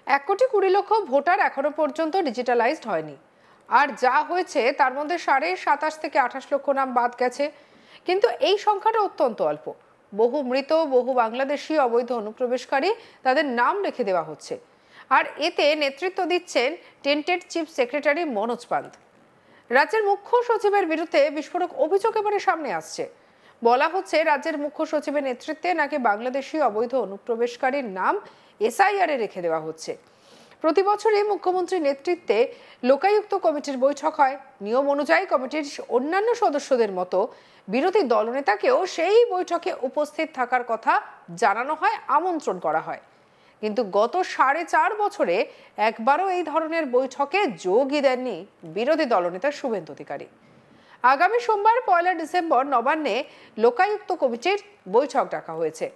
1,20,00,000 voter এখনো পর্যন্ত digitalized হয়নি। আর যা হয়েছে তার মধ্যে 27.5 থেকে 28 লক্ষ নাম বাদ গেছে। কিন্তু এই সংখ্যাটা অত্যন্ত অল্প। বহু মৃত, বহু বাংলাদেশি অবৈধ অনুপ্রবেশকারী, তাদের নাম রেখে দেওয়া হচ্ছে। আর এতে নেতৃত্ব দিচ্ছেন tainted chief secretary Manoj Pant. রাজ্যের মুখ্য সচিবের বিরুদ্ধে বিস্ফোরক অভিযোগ এবারে সামনে আসছে। বলা হচ্ছে রাজ্যের মুখ্য সচিবের নেতৃত্বে নাকি বাংলাদেশি অবৈধ অনুপ্রবেশকারীর নাম এসআইআরে রেখে দেওয়া হচ্ছে। প্রতি বছরই মুখ্যমন্ত্রীর নেতৃত্বে লোকায়ুক্ত কমিটির বৈঠক হয়। নিয়ম অনুযায়ী কমিটির অন্যান্য সদস্যদের মতো বিরোধী দলনেতাকেও সেই বৈঠকে উপস্থিত থাকার কথা জানানো হয়, আমন্ত্রণ করা হয়। কিন্তু গত 4.5 বছরে একবারও এই ধরনের বৈঠকে যোগই দেননি বিরোধী দলনেতা শুভেন্দু অধিকারী। আগামী সোমবার 1 ডিসেম্বর নবান্নে লোকায়ুক্ত কমিটির বৈঠক ডাকা হয়েছে।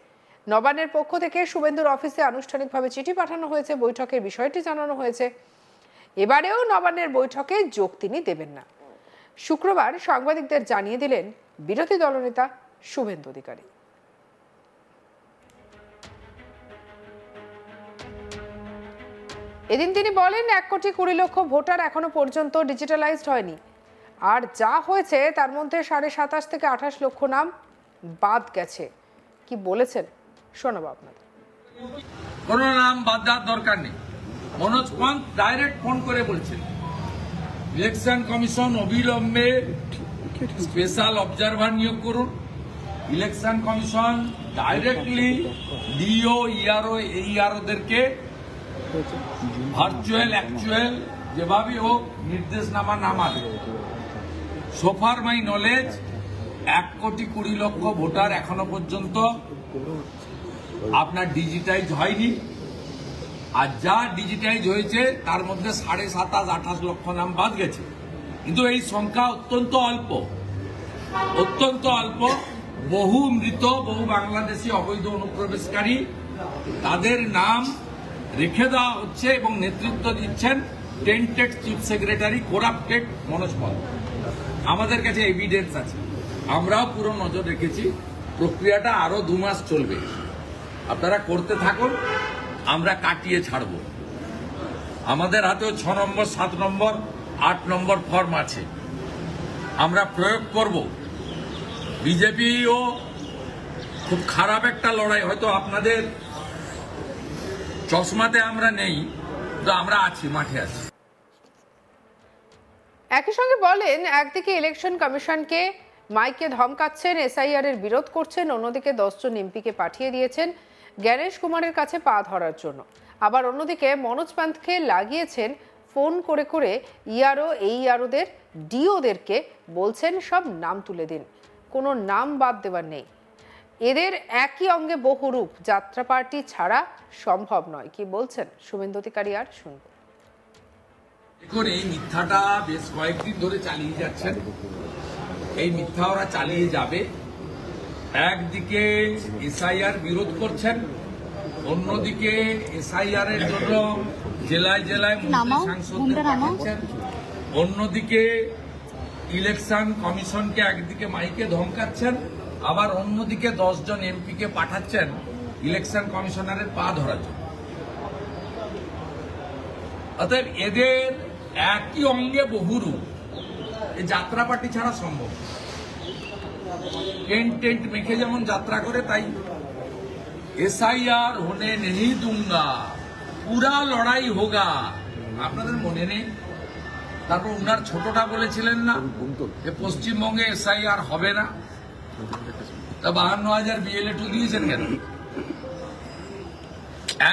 নবান্নের পক্ষ থেকে শুভেন্দুর অফিসে আনুষ্ঠানিকভাবে চিঠি পাঠানো হয়েছে, বৈঠকের বিষয়টি জানানো হয়েছে। এবারেও নবান্নের বৈঠকে যোগ তিনি দেবেন না। শুক্রবার সাংবাদিকদের জানিয়ে দিলেন বিরোধী দলনেতা শুভেন্দু অধিকারী। এদিন তিনি বলেন 1,20,00,000 ভোটার এখনো পর্যন্ত ডিজিটালাইজড হয়নি। আর যা হয়েছে তার মধ্যে 27.5 থেকে 28 লক্ষ নাম বাদ গেছে। কি বলেছেন শোনাবো আপনাদের। কোনো নাম বাদ দেওয়ার দরকার নেই। মনোজ পান্ত ডাইরেক্ট ফোন করে বলছেন ইলেকশন কমিশন অবিলম্বে স্পেশাল অবজারভার নিয়োগ করুন। Election commission directly DO, ERO, এইআরওদেরকে ভার্চুয়াল অ্যাকচুয়াল যেভাবে হোক নির্দেশনামা নামাবে। সোফার মাই নলেজ 1,20,00,000 ভোটার এখনো পর্যন্ত আপনার ডিজিটাইজ হয়নি। আর যা ডিজিটাইজ হয়েছে তার মধ্যে 27-28 লক্ষ নাম বাদ গেছে। কিন্তু এই সংখ্যা অত্যন্ত অল্প, অত্যন্ত অল্প। বহু মৃত, বহু বাংলাদেশি অবৈধ অনুপ্রবেশকারী, তাদের নাম রেখে দেওয়া হচ্ছে এবং নেতৃত্ব দিচ্ছেন tainted chief secretary corrupted Manoj Pant. আমাদের কাছে এভিডেন্স আছে, আমরাও পুরো নজর রেখেছি। প্রক্রিয়াটা আরো 2 মাস চলবে। আপনারা করতে থাকুন, আমরা কাটিয়ে ছাড়ব। আমাদের হাতেও 6 নম্বর, 7 নম্বর, 8 নম্বর ফর্ম আছে, আমরা প্রয়োগ করব। বিজেপিও খুব খারাপ একটা লড়াই, হয়তো আপনাদের চশমাতে আমরা নেই, তো আমরা আছি, মাঠে আছি। একই সঙ্গে বলেন একদিকে ইলেকশন কমিশনকে মাইকে ধমকাচ্ছেন, এসআইআর এর বিরোধ করছেন, অন্যদিকে 10 জন এমপিকে পাঠিয়ে দিয়েছেন জ্ঞানেশ কুমারের কাছে পা ধরার জন্য। আবার অন্যদিকে মনোজ পান্তকে লাগিয়েছেন ফোন করে করে ইআরও, এইআরওদের, ডিওদেরকে বলছেন সব নাম তুলে দিন, কোনো নাম বাদ দেওয়ার নেই। এদের একই অঙ্গে বহু রূপ, যাত্রা পার্টি ছাড়া সম্ভব নয়। কি বলছেন শুভেন্দু অধিকারী, আর শুনব। দেখুন, এই মিথ্যাটা বেশ কয়েকদিন ধরে চালিয়ে যাচ্ছেন। এই মিথ্যা ওরা চালিয়ে যাবে। একদিকে এসআইআর বিরোধ করছেন, অন্যদিকে এসআইআর এর জন্য জেলায় জেলায় মন্ত্রী সাংসদদের পাঠাচ্ছেন, অন্যদিকে ইলেকশন কমিশনকে একদিকে মাইকে ধমকাচ্ছেন, আবার অন্যদিকে 10 জন এমপিকে পাঠাচ্ছেন ইলেকশন কমিশনারের পা ধরার জন্য। অতএব এদের একই অঙ্গে বহুরূপ, এই যাত্রা পার্টি ছাড়া সম্ভব। টেন্ট মেখে যেমন যাত্রা করে, তাই এসআইআর হোনে नहीं दूंगा, পুরা লড়াই হোগা। আপনাদের মনে নেই? তারপর উনার ছোটটা বলেছিলেন না যে পশ্চিমবঙ্গে এসআইআর হবে না, তা 52,000 বিএলএ দিয়েছেন কেন?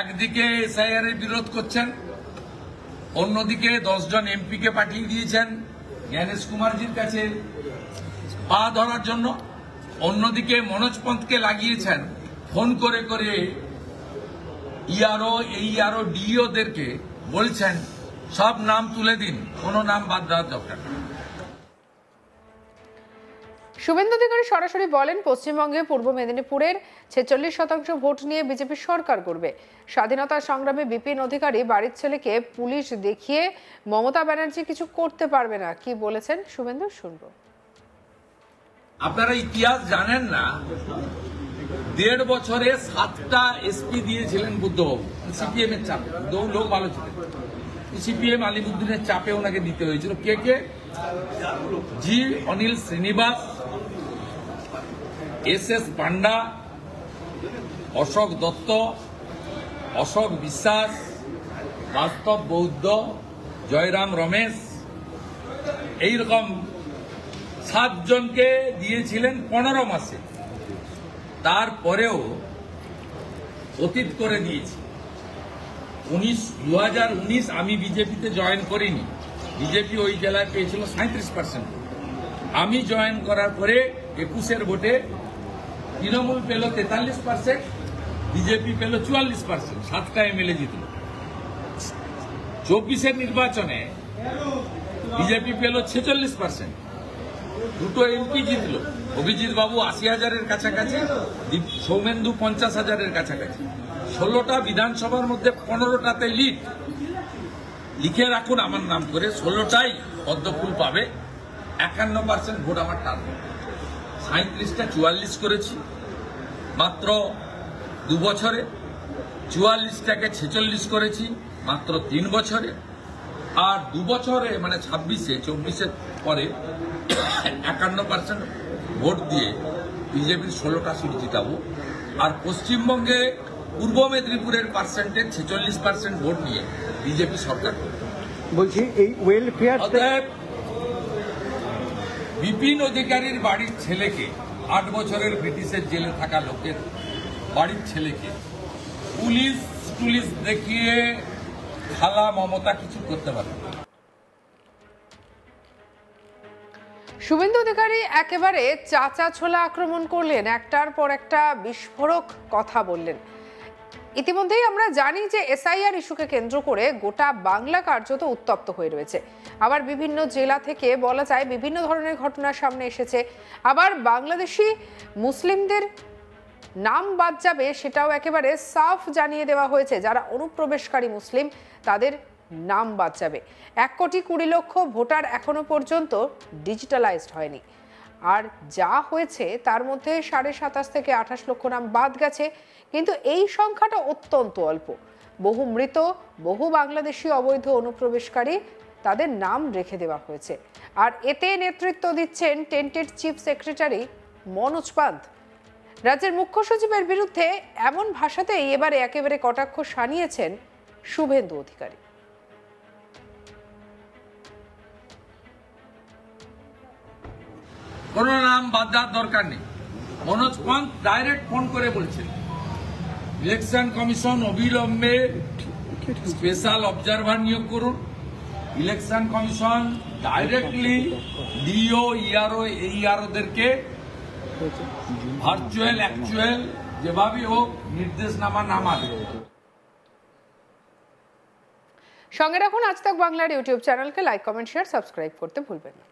একদিকে এসআইআর এর বিরোধ করছেন, অন্যদিকে 10 জন এমপিকে পাঠিয়ে দিয়েছেন জ্ঞানেশ কুমারজির কাছে পা ধরার জন্য, অন্যদিকে মনোজ পন্তকে লাগিয়েছেন ফোন করে করে ইআরও, এইআরও, ডিওদেরকে বলছেন সব নাম তুলে দিন, কোনো নাম বাদ দেওয়ার দরকার নেই। শুভেন্দু অধিকারী সরাসরি বলেন পশ্চিমবঙ্গে পূর্ব মেদিনীপুরের 46% ভোট নিয়ে বিজেপি সরকার করবে। স্বাধীনতা সংগ্রামে বিপিন অধিকারী বাড়ির ছেলেকে পুলিশ দেখিয়ে মমতা ব্যানার্জি কিছু করতে পারবে না। কি বলেছেন শুভেন্দু, শুনবো। আপনারা ইতিহাস জানেন না, 1.5 বছরে 7টা এসপি দিয়েছিলেন বুদ্ধবাবু, সিপিএম এর চাপে। বুদ্ধবাবু লোক ভালো ছিলেন, সিপিএম আলিমুদ্দিনের চাপে ওনাকে দিতে হয়েছিল। কে জি অনিল শ্রীনিবাস, এস পান্ডা, অশোক দত্ত, অশোক বিশ্বাস, বাস্তব বৌদ্ধ, জয়রাম রমেশ, এইরকম 7 জনকে দিয়েছিলেন 15 মাসে। তারপরেও অতীত করে দিয়েছি। 2019 আমি বিজেপিতে জয়েন করিনি, বিজেপি ওই জেলায় পেয়েছিল 37%। আমি জয়েন করার পরে 21-এর ভোটে তৃণমূল পেল 43%, বিজেপি পেল 44%, 7টা এমএলএ জিতল। 24-এর নির্বাচনে বিজেপি পেল 46%, 2টো এমপি জিতল। অভিজিৎ বাবু 80,000-এর কাছাকাছি, সৌমেন্দু 50,000-এর কাছাকাছি। 16টা বিধানসভার মধ্যে 15টাতে লিড। লিখে রাখুন আমার নাম করে, 16টাই পদ্মফুল পাবে। 51% ভোট আমার টার্গেট। 37টা 44 করেছি মাত্র 2 বছরে, 44টাকে 46 করেছি মাত্র 3 বছরে, আর 2 বছরে মানে 24-এর পরে 51% ভোট দিয়ে বিজেপির 16টা সিট জিতাবো। আর পশ্চিমবঙ্গে পূর্ব মেদিনীপুরের পার্সেন্টেজ 46% ভোট নিয়ে বিজেপি সরকার বলছি। এই ওয়েলফেয়ার বিপিন অধিকারীর বাড়ির ছেলেকে, 8 বছরের ব্রিটিশের জেলে থাকা লোকের বাড়ির ছেলেকে পুলিশ দেখিয়ে খালা মমতা কিছু করতে পারে। শুভেন্দু অধিকারী একেবারে চাচা ছোলা আক্রমণ করলেন, একটার পর একটা বিস্ফোরক কথা বললেন। ইতিমধ্যেই আমরা জানি যে এসআইআর ইস্যুকে কেন্দ্র করে গোটা বাংলা কার্যত উত্তপ্ত হয়ে রয়েছে। আবার বিভিন্ন জেলা থেকে বলা যায় বিভিন্ন ধরনের ঘটনা সামনে এসেছে। আবার বাংলাদেশি মুসলিমদের নাম বাদ যাবে সেটাও একেবারে সাফ জানিয়ে দেওয়া হয়েছে। যারা অনুপ্রবেশকারী মুসলিম তাদের নাম বাদ যাবে। 1,20,00,000 ভোটার এখনো পর্যন্ত ডিজিটালাইজড হয়নি। আর যা হয়েছে তার মধ্যে 27.5 থেকে 28 লক্ষ নাম বাদ গেছে, কিন্তু এই সংখ্যাটা অত্যন্ত অল্প। বহু মৃত, বহু বাংলাদেশি অবৈধ অনুপ্রবেশকারী, তাদের নাম রেখে দেওয়া হয়েছে। আর এতে নেতৃত্ব দিচ্ছেন tainted chief secretary Manoj Pant. রাজ্যের মুখ্য সচিবের বিরুদ্ধে এমন ভাষাতেই এবারে একেবারে কটাক্ষ শানিয়েছেন শুভেন্দু অধিকারী। কোন নাম বাদ দেওয়ার দরকার নেই। মনোজ পান্ত ডাইরেক্ট ফোন করে বলছেন ইলেকশন কমিশন অবিলম্বে স্পেশাল অবজারভার নিয়োগ করুন। Election commission directly DO, ERO, এইআরওদেরকে ভার্চুয়াল অ্যাকচুয়াল যেভাবে হোক নির্দেশনামা নামাবে। সঙ্গে রাখুন আজ তাক বাংলার ইউটিউব চ্যানেলকে, লাইক, কমেন্ট, শেয়ার, সাবস্ক্রাইব করতে ভুলবেন না।